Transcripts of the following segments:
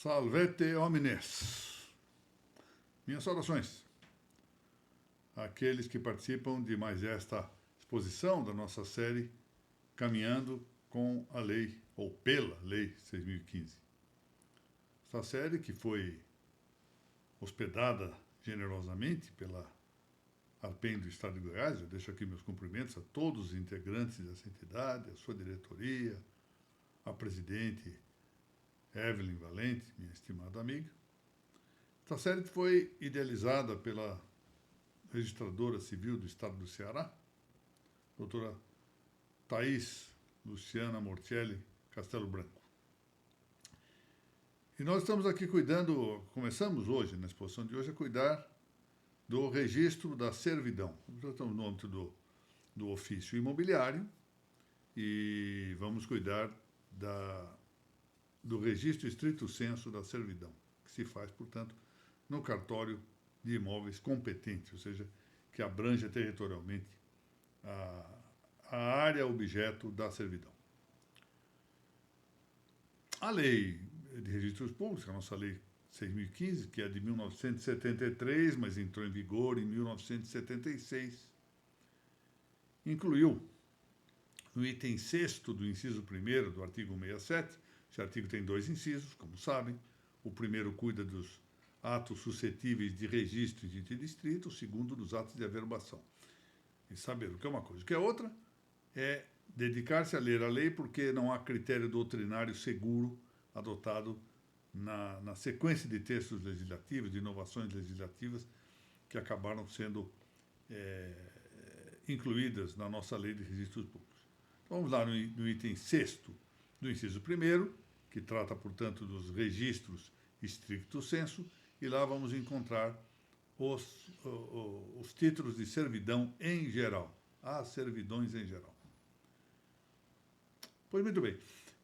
Salvete homines. Minhas saudações àqueles que participam de mais esta exposição da nossa série Caminhando com a Lei, ou pela Lei 6.015. Esta série que foi hospedada generosamente pela ARPEN do Estado de Goiás. Eu deixo aqui meus cumprimentos a todos os integrantes dessa entidade, a sua diretoria, a presidente Evelyn Valente, minha estimada amiga. Esta série foi idealizada pela registradora civil do Estado do Ceará, doutora Thaís Luciana Mortielli Castelo Branco. E nós estamos aqui começamos hoje, na exposição de hoje, a cuidar do registro da servidão. Nós estamos no âmbito do ofício imobiliário e vamos cuidar do registro estrito sensu da servidão, que se faz, portanto, no cartório de imóveis competente, ou seja, que abranja territorialmente a área objeto da servidão. A lei de registros públicos, a nossa lei 6.015, que é de 1973, mas entrou em vigor em 1976, incluiu no item 6º do inciso 1º do artigo 167, esse artigo tem 2 incisos, como sabem. O primeiro cuida dos atos suscetíveis de registro em distrito, o segundo dos atos de averbação. E saber o que é uma coisa. O que é outra é dedicar-se a ler a lei, porque não há critério doutrinário seguro adotado na sequência de textos legislativos, de inovações legislativas, que acabaram sendo incluídas na nossa lei de registros públicos. Então, vamos lá no item 6º do inciso 1º, que trata, portanto, dos registros stricto sensu, e lá vamos encontrar os títulos de servidão em geral, as servidões em geral. Pois muito bem,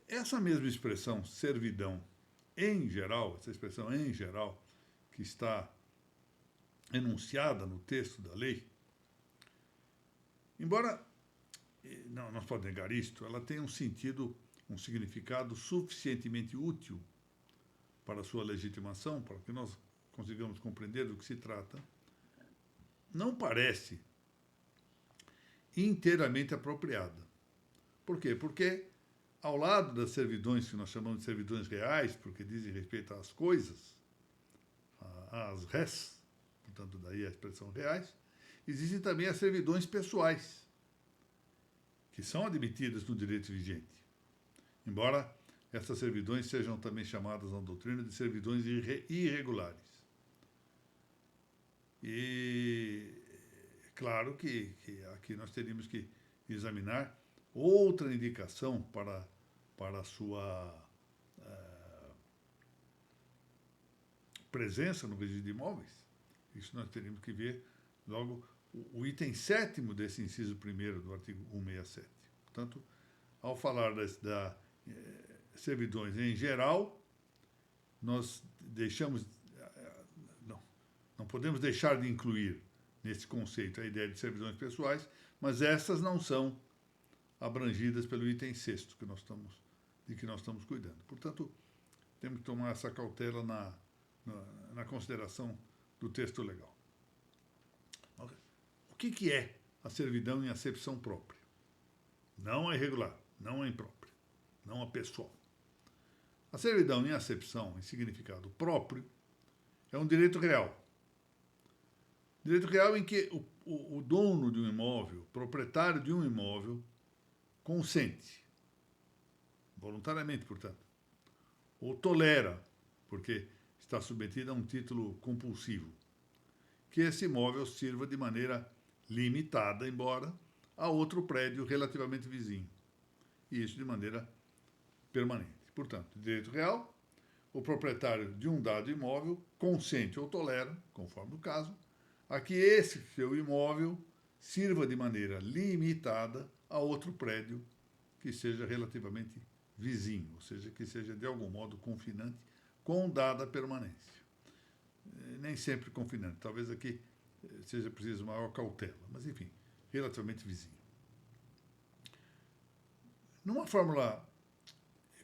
essa mesma expressão, servidão em geral, essa expressão em geral, que está enunciada no texto da lei, embora não se pode negar isto, ela tem um significado suficientemente útil para a sua legitimação, para que nós consigamos compreender do que se trata, não parece inteiramente apropriada. Por quê? Porque, ao lado das servidões que nós chamamos de servidões reais, porque dizem respeito às coisas, às res, portanto, daí a expressão reais, existem também as servidões pessoais, que são admitidas no direito vigente. Embora essas servidões sejam também chamadas na doutrina de servidões irregulares. E claro que aqui nós teríamos que examinar outra indicação para a sua presença no registro de imóveis. Isso nós teríamos que ver logo o item 7º desse inciso 1º do artigo 167. Portanto, ao falar das servidões em geral, nós não podemos deixar de incluir nesse conceito a ideia de servidões pessoais, mas essas não são abrangidas pelo item 6º de que nós estamos cuidando. Portanto, temos que tomar essa cautela na consideração do texto legal. O que é a servidão em acepção própria? Não a irregular, não a imprópria, não a pessoal. A servidão em acepção, em significado próprio, é um direito real. Direito real em que o dono de um imóvel, proprietário de um imóvel, consente, voluntariamente, portanto, ou tolera, porque está submetido a um título compulsivo, que esse imóvel sirva de maneira limitada, embora, a outro prédio relativamente vizinho. E isso de maneira permanente. Portanto, direito real, o proprietário de um dado imóvel consente ou tolera, conforme o caso, a que esse seu imóvel sirva de maneira limitada a outro prédio que seja relativamente vizinho, ou seja, que seja de algum modo confinante, com dada permanência. Nem sempre confinante, talvez aqui seja preciso maior cautela, mas enfim, relativamente vizinho. Numa fórmula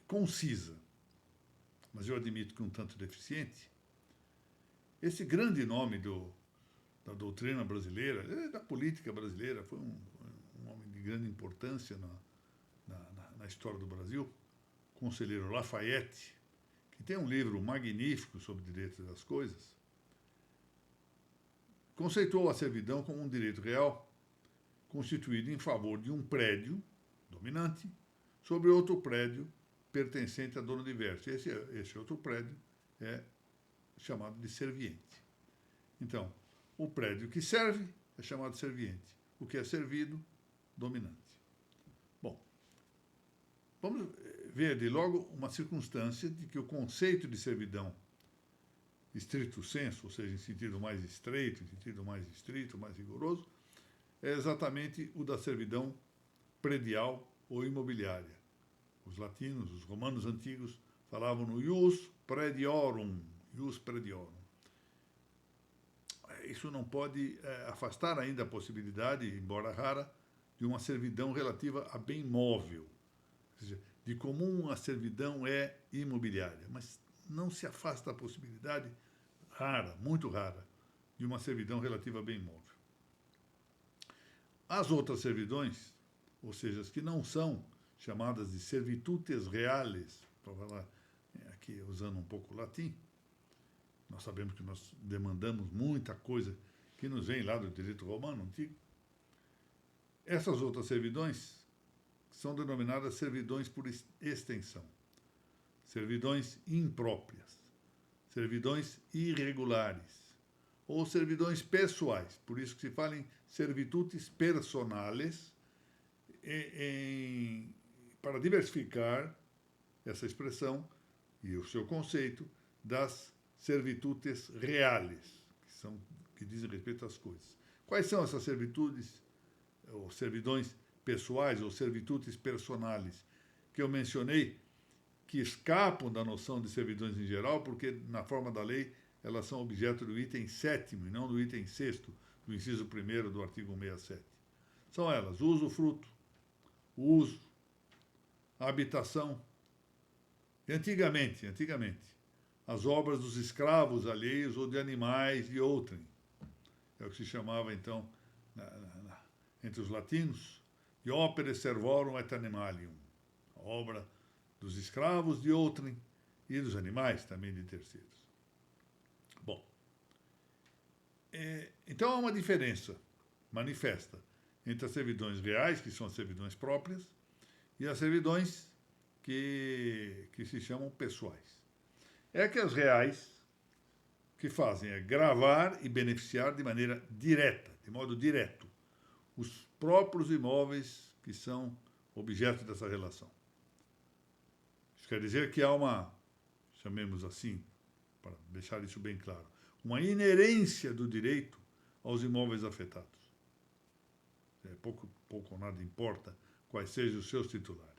concisa, mas eu admito que um tanto deficiente, esse grande nome da doutrina brasileira, da política brasileira, foi um homem de grande importância na história do Brasil, conselheiro Lafayette, que tem um livro magnífico sobre direitos das coisas, conceituou a servidão como um direito real constituído em favor de um prédio dominante sobre outro prédio pertencente a dono diverso. Esse outro prédio é chamado de serviente. Então, o prédio que serve é chamado de serviente. O que é servido, dominante. Bom, vamos ver de logo uma circunstância de que o conceito de servidão estrito sensu, ou seja, em sentido mais estreito, em sentido mais estrito, mais rigoroso, é exatamente o da servidão predial ou imobiliária. Os latinos, os romanos antigos, falavam no ius prediorum, ius prediorum. Isso não pode afastar ainda a possibilidade, embora rara, de uma servidão relativa a bem móvel. Ou seja, de comum a servidão é imobiliária, mas não se afasta a possibilidade rara, muito rara, de uma servidão relativa a bem móvel. As outras servidões, ou seja, as que não são chamadas de servitutes reales, para falar aqui usando um pouco o latim, nós sabemos que nós demandamos muita coisa que nos vem lá do direito romano antigo. Essas outras servidões são denominadas servidões por extensão, servidões impróprias, servidões irregulares ou servidões pessoais. Por isso que se fala em servitutes personales, para diversificar essa expressão e o seu conceito das servitutes reales, que dizem respeito às coisas. Quais são essas servitudes, ou servidões pessoais, ou servitutes personales, que eu mencionei, que escapam da noção de servidões em geral, porque, na forma da lei, elas são objeto do item 7º, e não do item 6º, do inciso 1º do artigo 67. São elas: o usufruto, o uso, a habitação. E antigamente, as obras dos escravos alheios ou de animais de outrem. É o que se chamava, então, entre os latinos, de opere servorum et animalium, a obra dos escravos de outrem e dos animais também de terceiros. Bom, então há uma diferença manifesta entre as servidões reais, que são as servidões próprias, e as servidões que se chamam pessoais. É que as reais, o que fazem é gravar e beneficiar de maneira direta, de modo direto, os próprios imóveis que são objeto dessa relação. Isso quer dizer que há uma, chamemos assim, para deixar isso bem claro, uma inerência do direito aos imóveis afetados. Pouco ou nada importa quais sejam os seus titulares.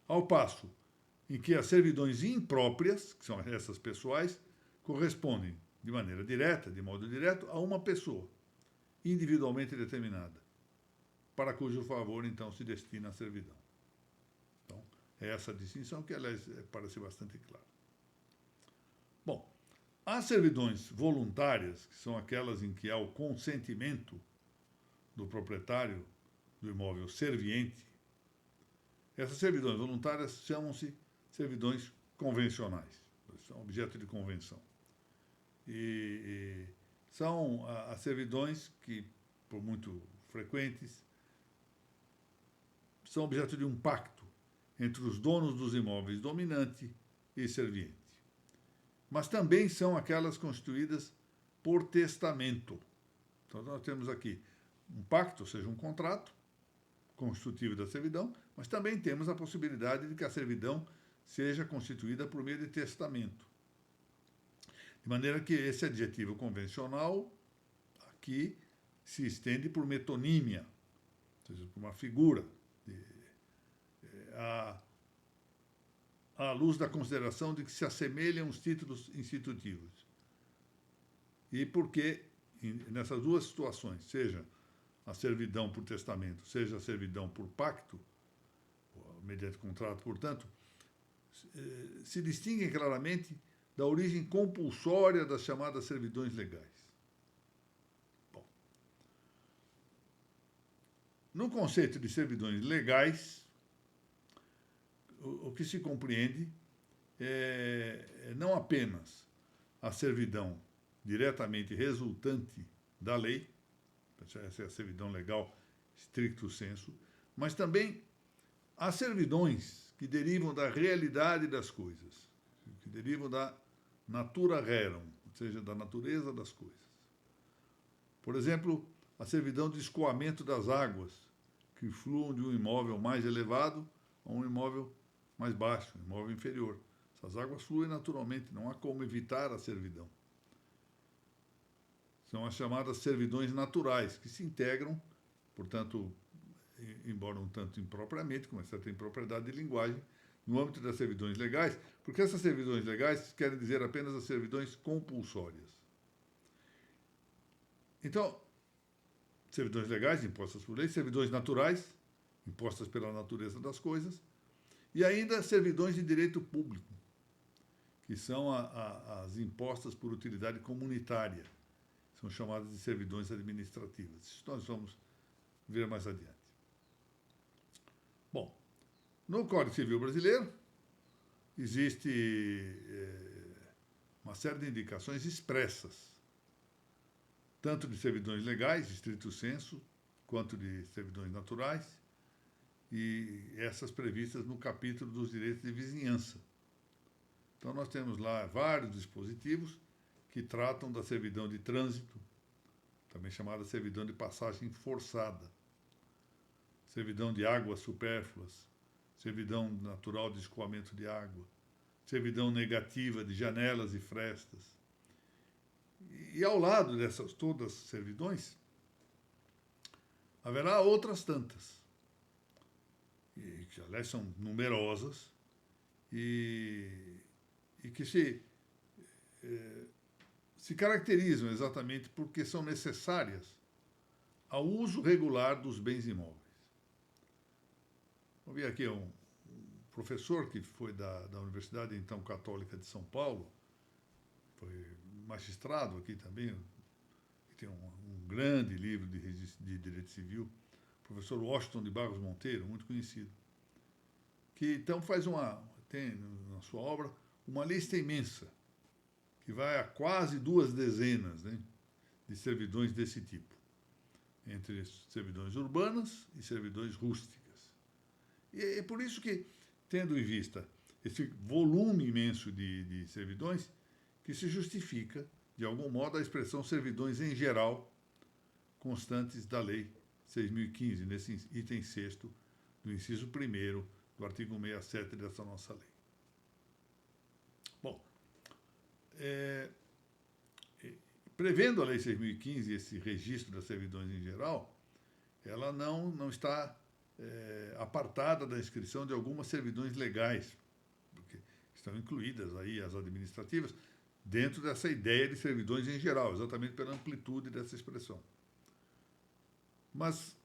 Ao passo em que as servidões impróprias, que são essas pessoais, correspondem de maneira direta, de modo direto, a uma pessoa, individualmente determinada, para cujo favor, então, se destina a servidão. Então, é essa distinção que, aliás, parece bastante clara. Bom, as servidões voluntárias, que são aquelas em que há o consentimento do proprietário do imóvel serviente, essas servidões voluntárias chamam-se servidões convencionais, são objeto de convenção. E são as servidões que, por muito frequentes, são objeto de um pacto entre os donos dos imóveis dominante e serviente. Mas também são aquelas constituídas por testamento. Então, nós temos aqui um pacto, ou seja, um contrato constitutivo da servidão, mas também temos a possibilidade de que a servidão seja constituída por meio de testamento. De maneira que esse adjetivo convencional aqui se estende por metonímia, ou seja, por uma figura, à luz da consideração de que se assemelham os títulos institutivos. E porque, nessas duas situações, seja a servidão por testamento, seja a servidão por pacto, mediante contrato, portanto, se distinguem claramente da origem compulsória das chamadas servidões legais. Bom, no conceito de servidões legais, o que se compreende é não apenas a servidão diretamente resultante da lei, essa é a servidão legal stricto sensu, mas também as servidões que derivam da realidade das coisas, que derivam da natura rerum, ou seja, da natureza das coisas. Por exemplo, a servidão de escoamento das águas, que fluam de um imóvel mais elevado a um imóvel mais baixo, um imóvel inferior. Essas águas fluem naturalmente, não há como evitar a servidão. São as chamadas servidões naturais, que se integram, portanto, embora um tanto impropriamente, com uma certa impropriedade de linguagem, no âmbito das servidões legais, porque essas servidões legais querem dizer apenas as servidões compulsórias. Então, servidões legais impostas por lei, servidões naturais, impostas pela natureza das coisas, e ainda servidões de direito público, que são as impostas por utilidade comunitária. São chamadas de servidões administrativas. Isso nós vamos ver mais adiante. Bom, no Código Civil Brasileiro existe uma série de indicações expressas, tanto de servidões legais, estrito sensu, quanto de servidões naturais, e essas previstas no capítulo dos direitos de vizinhança. Então, nós temos lá vários dispositivos que tratam da servidão de trânsito, também chamada servidão de passagem forçada, servidão de águas supérfluas, servidão natural de escoamento de água, servidão negativa de janelas e frestas. E ao lado dessas todas servidões, haverá outras tantas, que aliás são numerosas, e que se caracterizam exatamente porque são necessárias ao uso regular dos bens imóveis. Vou ver aqui um professor que foi da Universidade, então, Católica de São Paulo, foi magistrado aqui também, que tem um grande livro de direito civil, o professor Washington de Barros Monteiro, muito conhecido, que então tem na sua obra uma lista imensa, que vai a quase 2 dezenas, né, de servidões desse tipo, entre servidões urbanas e servidões rústicas. E é por isso que, tendo em vista esse volume imenso de servidões, que se justifica, de algum modo, a expressão servidões em geral, constantes da Lei 6.015, nesse item 6º do inciso 1º do artigo 67 dessa nossa lei. Bom, prevendo a Lei 6.015 esse registro das servidões em geral, ela não está apartada da inscrição de algumas servidões legais, porque estão incluídas aí as administrativas, dentro dessa ideia de servidões em geral, exatamente pela amplitude dessa expressão. Mas,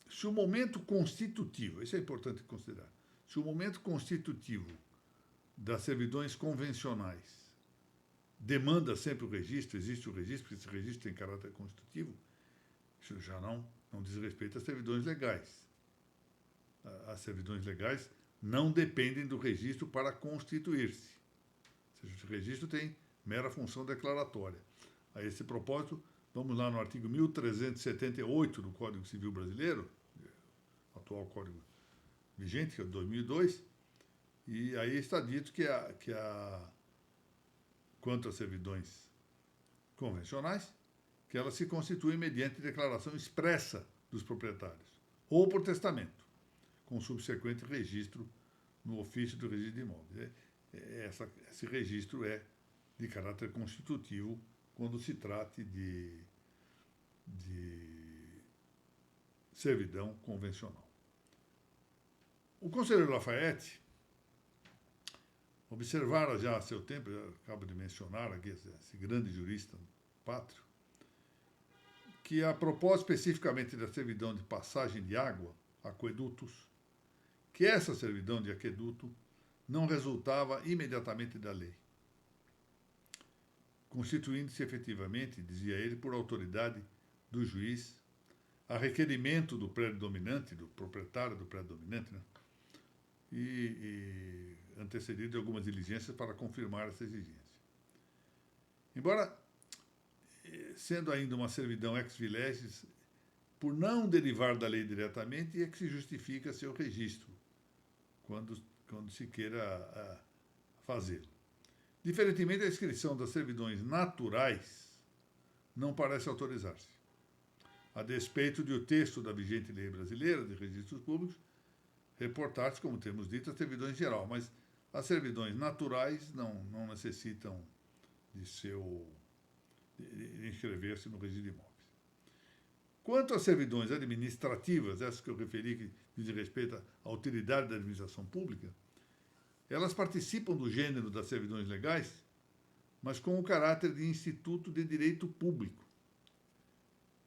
se o momento constitutivo, isso é importante considerar, se o momento constitutivo das servidões convencionais demanda sempre o registro, existe o registro, porque esse registro tem caráter constitutivo, isso já não diz respeito às servidões legais. As servidões legais não dependem do registro para constituir-se. Ou seja, o registro tem mera função declaratória. A esse propósito, vamos lá no artigo 1378 do Código Civil Brasileiro, atual Código vigente, que é de 2002, e aí está dito quanto às servidões convencionais, que elas se constituem mediante declaração expressa dos proprietários, ou por testamento, com subsequente registro no ofício do registro de imóveis. Esse registro é de caráter constitutivo quando se trate de servidão convencional. O conselheiro Lafayette observara já a seu tempo, eu acabo de mencionar aqui esse grande jurista pátrio, que a propósito especificamente da servidão de passagem de água, aquedutos, que essa servidão de aqueduto não resultava imediatamente da lei, constituindo-se efetivamente, dizia ele, por autoridade do juiz, a requerimento do prédio dominante, do proprietário do prédio dominante, né? e antecedido de algumas diligências para confirmar essa exigência. Embora, sendo ainda uma servidão ex vileges, por não derivar da lei diretamente, é que se justifica seu registro, quando se queira fazê-lo. Diferentemente, a inscrição das servidões naturais não parece autorizar-se, a despeito de o texto da vigente lei brasileira de registros públicos reportar-se, como temos dito, as servidões em geral, mas as servidões naturais não necessitam de inscrever-se no registro de imóveis. Quanto às servidões administrativas, essas que eu referi, que dizem respeito à utilidade da administração pública, elas participam do gênero das servidões legais, mas com o caráter de instituto de direito público.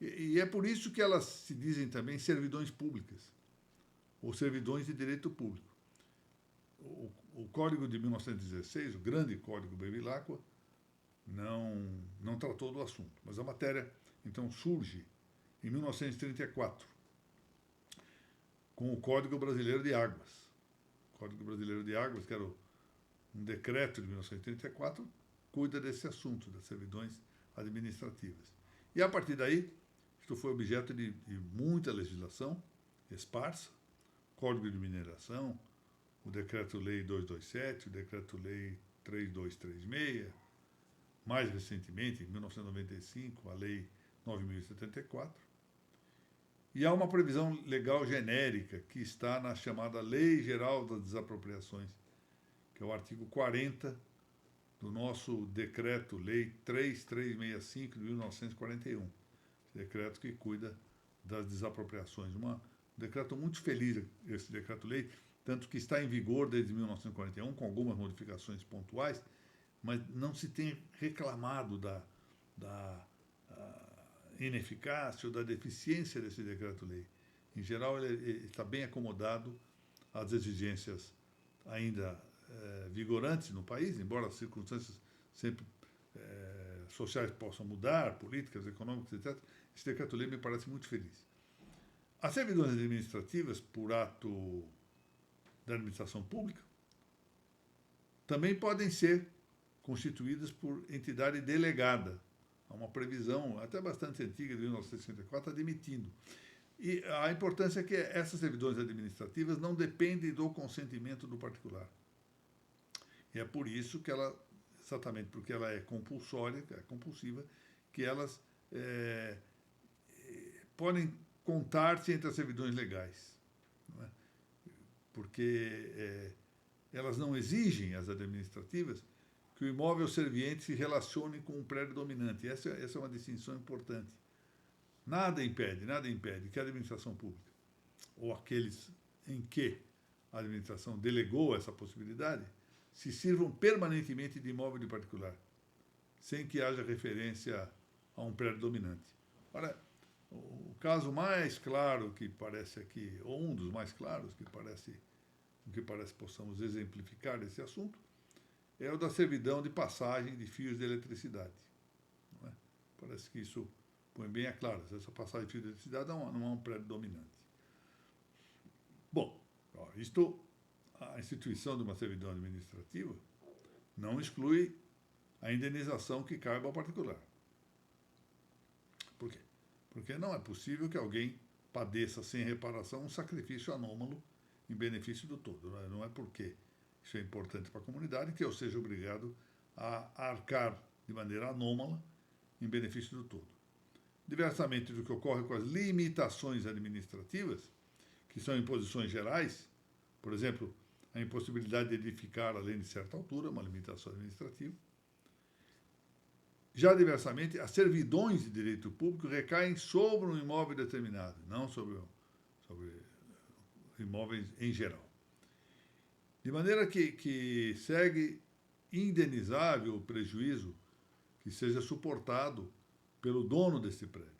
E é por isso que elas se dizem também servidões públicas, ou servidões de direito público. O Código de 1916, o grande Código Bevilacqua, não tratou do assunto, mas a matéria, então, surge em 1934, com o Código Brasileiro de Águas. O Código Brasileiro de Águas, que era um decreto de 1934, cuida desse assunto, das servidões administrativas. E, a partir daí, isto foi objeto de muita legislação esparsa, Código de Mineração, o Decreto-Lei 227, o Decreto-Lei 3236, mais recentemente, em 1995, a Lei 9.074. E há uma previsão legal genérica que está na chamada Lei Geral das Desapropriações, que é o artigo 40 do nosso Decreto-Lei 3365 de 1941, decreto que cuida das desapropriações. Um decreto muito feliz, esse decreto-lei, tanto que está em vigor desde 1941, com algumas modificações pontuais, mas não se tem reclamado da ineficácia ou da deficiência desse decreto-lei. Em geral, ele está bem acomodado às exigências ainda vigorantes no país, embora as circunstâncias sempre sociais possam mudar, políticas, econômicas, etc. Esse decreto-lei me parece muito feliz. As servidões administrativas, por ato da administração pública, também podem ser constituídas por entidade delegada. Há uma previsão até bastante antiga, de 1964, admitindo. E a importância é que essas servidões administrativas não dependem do consentimento do particular. E é por isso que ela, exatamente porque ela é compulsória, é compulsiva, que elas podem contar-se entre as servidões legais. Não é? Porque elas não exigem, as administrativas, que o imóvel serviente se relacione com o prédio dominante. Essa é uma distinção importante. Nada impede que a administração pública, ou aqueles em que a administração delegou essa possibilidade, se sirvam permanentemente de imóvel de particular, sem que haja referência a um prédio dominante. Ora, o caso mais claro que parece aqui, ou um dos mais claros que parece possamos exemplificar esse assunto, é o da servidão de passagem de fios de eletricidade. Não é? Parece que isso põe bem a claro. Essa passagem de fios de eletricidade não é um prédio dominante. Bom, a instituição de uma servidão administrativa não exclui a indenização que cabe ao particular. Por quê? Porque não é possível que alguém padeça sem reparação um sacrifício anômalo em benefício do todo. Não é porque isso é importante para a comunidade que eu seja obrigado a arcar de maneira anômala em benefício do todo. Diversamente do que ocorre com as limitações administrativas, que são imposições gerais, por exemplo, a impossibilidade de edificar além de certa altura, uma limitação administrativa. Já diversamente, as servidões de direito público recaem sobre um imóvel determinado, não sobre imóveis em geral. De maneira que segue indenizável o prejuízo que seja suportado pelo dono desse prédio,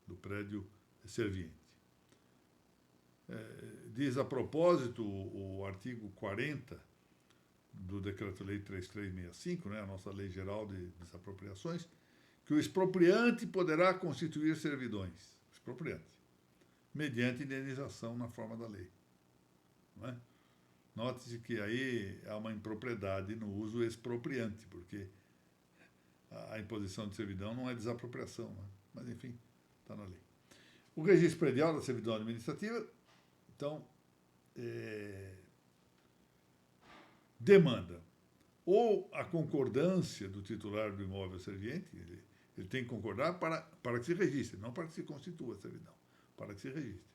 do prédio serviente. Diz a propósito o artigo 40 do Decreto-Lei 3365, né, a nossa Lei Geral de Desapropriações, que o expropriante poderá constituir servidões, expropriante, mediante indenização na forma da lei. Não é? Note-se que aí há uma impropriedade no uso expropriante, porque a imposição de servidão não é desapropriação, né? Mas enfim, está na lei. O registro predial da servidão administrativa, então, demanda ou a concordância do titular do imóvel serviente, ele tem que concordar para que se registre, não para que se constitua a servidão, para que se registre.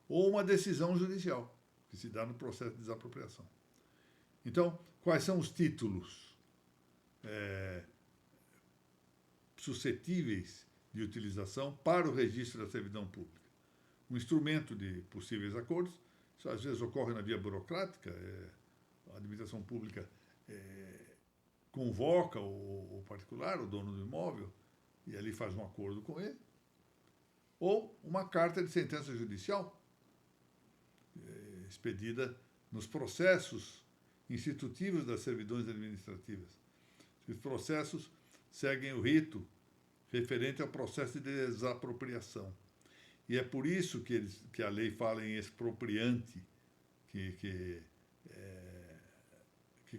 Ou uma decisão judicial, que se dá no processo de desapropriação. Então, quais são os títulos suscetíveis de utilização para o registro da servidão pública? Um instrumento de possíveis acordos, isso às vezes ocorre na via burocrática, a administração pública convoca o particular, o dono do imóvel, e ali faz um acordo com ele, ou uma carta de sentença judicial expedida nos processos institutivos das servidões administrativas. Os processos seguem o rito referente ao processo de desapropriação. E é por isso que a lei fala em expropriante, que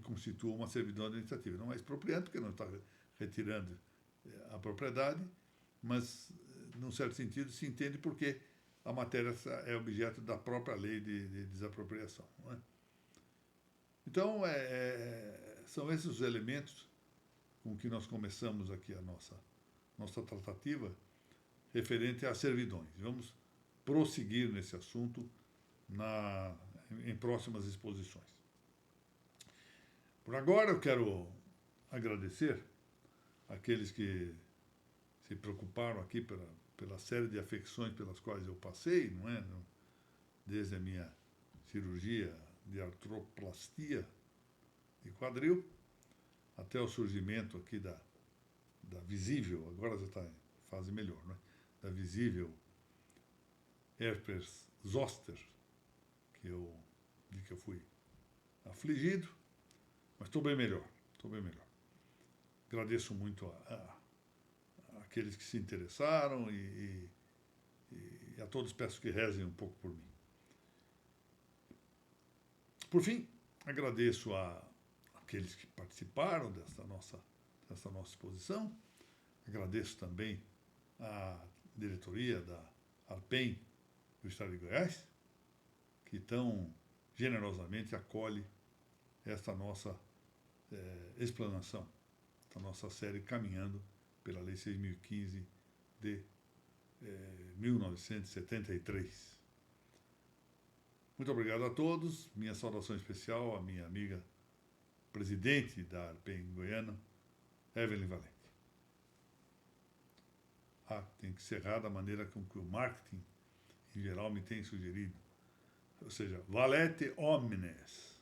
constitua uma servidão administrativa. Não é expropriante, porque não está retirando a propriedade, mas, num certo sentido, se entende porque a matéria é objeto da própria lei de desapropriação. Não é? Então, são esses os elementos com que nós começamos aqui a nossa tratativa referente às servidões. Vamos prosseguir nesse assunto em próximas exposições. Por agora, eu quero agradecer àqueles que se preocuparam aqui pela série de afecções pelas quais eu passei, não é? Desde a minha cirurgia de artroplastia de quadril até o surgimento aqui da visível, agora já está em fase melhor, não é? Da visível herpes zoster, de que eu fui afligido, mas estou bem melhor, estou bem melhor. Agradeço muito àqueles que se interessaram e a todos peço que rezem um pouco por mim. Por fim, agradeço àqueles que participaram dessa nossa exposição, agradeço também à diretoria da ARPEM do Estado de Goiás, que tão generosamente acolhe esta nossa explanação, esta nossa série caminhando pela Lei 6.015 de 1973. Muito obrigado a todos. Minha saudação especial à minha amiga presidente da ARPEM Goiana, Evelyn Valente. Tem que encerrar da maneira com que o marketing, em geral, me tem sugerido. Ou seja, valete omnes.